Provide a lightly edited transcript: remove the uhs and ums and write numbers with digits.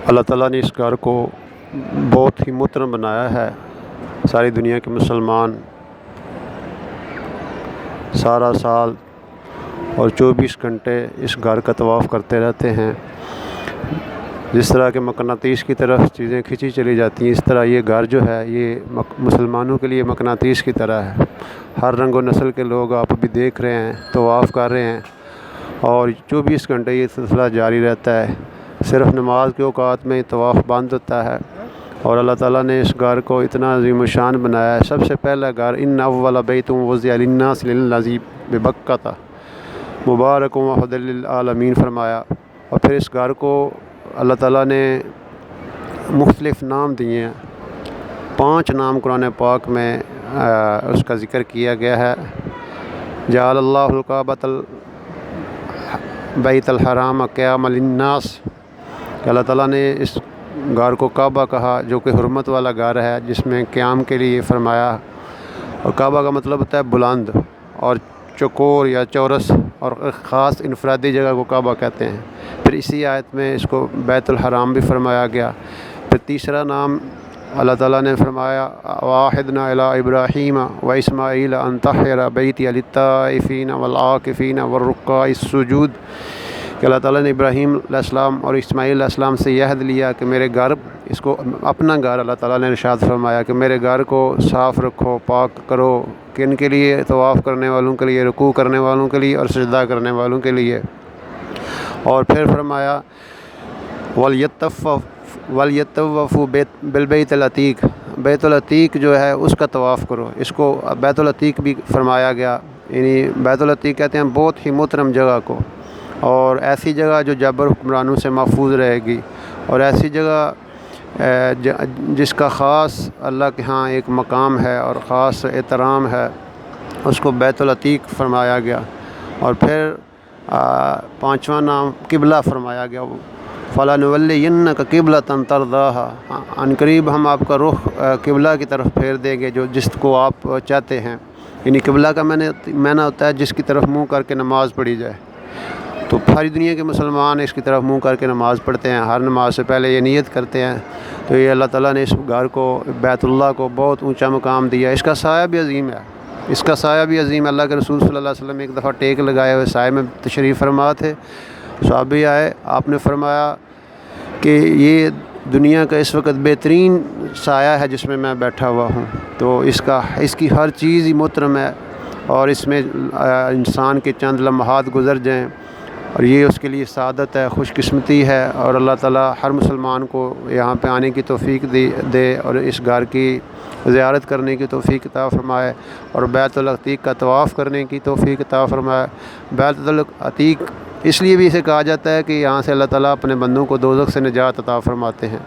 اللہ تعالیٰ نے اس گھر کو بہت ہی محترم بنایا ہے۔ ساری دنیا کے مسلمان سارا سال اور 24 گھنٹے اس گھر کا طواف کرتے رہتے ہیں۔ جس طرح کے مقناطیس کی طرف چیزیں کھینچی چلی جاتی ہیں، اس طرح یہ گھر جو ہے یہ مسلمانوں کے لیے مقناطیس کی طرح ہے۔ ہر رنگ و نسل کے لوگ آپ ابھی دیکھ رہے ہیں، طواف کر رہے ہیں، اور 24 گھنٹے یہ سلسلہ جاری رہتا ہے۔ صرف نماز کے اوقات میں طواف بند ہوتا ہے، اور اللہ تعالیٰ نے اس گھر کو اتنا عظیم الشان بنایا ہے۔ سب سے پہلا گھر ان اول بیت وضع للناس للذی ببکۃ مبارک وہدی للعالمین فرمایا۔ اور پھر اس گھر کو اللہ تعالیٰ نے مختلف نام دیے ہیں۔ 5 نام قرآن پاک میں اس کا ذکر کیا گیا ہے۔ جعل اللہ الکعبۃ بیت الحرام قیاما للناس، کہ اللہ تعالیٰ نے اس گھر کو کعبہ کہا، جو کہ حرمت والا گھر ہے، جس میں قیام کے لیے فرمایا۔ اور کعبہ کا مطلب ہوتا ہے بلند اور چوکور یا چورس، اور خاص انفرادی جگہ کو کعبہ کہتے ہیں۔ پھر اسی آیت میں اس کو بیت الحرام بھی فرمایا گیا۔ پھر تیسرا نام اللہ تعالیٰ نے فرمایا وَأَوْحَيْنَا إِلَىٰ إِبْرَاهِيمَ وَإِسْمَاعِيلَ أَن طَهِّرَ بَيْتِيَ لِلطَّائِفِينَ وَالْعَاكِفِينَ وَالرُّكَّعِ السُّجُودِ، کہ اللہ تعالیٰ نے ابراہیم علیہ السلام اور اسماعیل علیہ السلام سے یہ عہد لیا کہ میرے گھر، اس کو اپنا گھر اللہ تعالیٰ نے ارشاد فرمایا کہ میرے گھر کو صاف رکھو، پاک کرو، کن کے لیے؟ طواف کرنے والوں کے لیے، رکوع کرنے والوں کے لیے، اور سجدہ کرنے والوں کے لیے۔ اور پھر فرمایا وَلْيَطَّوَّفُوا بِالْبَيْتِ الْعَتِيقِ، بیت العتیق جو ہے اس کا طواف کرو۔ اس کو بیت العتیق بھی فرمایا گیا، یعنی بیت العتیق کہتے ہیں بہت ہی محترم جگہ کو، اور ایسی جگہ جو جبر حکمرانوں سے محفوظ رہے گی، اور ایسی جگہ جس کا خاص اللہ کے ہاں ایک مقام ہے اور خاص احترام ہے، اس کو بیت العتیق فرمایا گیا۔ اور پھر 5واں نام قبلہ فرمایا گیا، فَلَنُوَلِّيَنَّكَ قِبْلَةً تَرْضَاهَا، عن قریب ہم آپ کا رخ قبلہ کی طرف پھیر دیں گے جو جس کو آپ چاہتے ہیں۔ یعنی قبلہ کا معنی ہوتا ہے جس کی طرف منہ کر کے نماز پڑھی جائے۔ تو ساری دنیا کے مسلمان اس کی طرف منہ کر کے نماز پڑھتے ہیں، ہر نماز سے پہلے یہ نیت کرتے ہیں۔ تو یہ اللہ تعالیٰ نے اس گھر کو، بیت اللہ کو بہت اونچا مقام دیا۔ اس کا سایہ بھی عظیم ہے، اس کا سایہ بھی عظیم ہے۔ اللہ کے رسول صلی اللہ علیہ وسلم ایک دفعہ ٹیک لگائے ہوئے سائے میں تشریف فرما تھے، صحابی آئے، آپ نے فرمایا کہ یہ دنیا کا اس وقت بہترین سایہ ہے جس میں میں بیٹھا ہوا ہوں۔ تو اس کی ہر چیز ہی محترم ہے، اور اس میں انسان کے چند لمحات گزر جائیں اور یہ اس کے لیے سعادت ہے، خوش قسمتی ہے۔ اور اللہ تعالیٰ ہر مسلمان کو یہاں پہ آنے کی توفیق دے اور اس گھر کی زیارت کرنے کی توفیق عطا فرمائے، اور بیت العتیق کا طواف کرنے کی توفیق عطا فرمائے۔ بیت العتیق اس لیے بھی اسے کہا جاتا ہے کہ یہاں سے اللہ تعالیٰ اپنے بندوں کو دوزخ سے نجات عطا فرماتے ہیں۔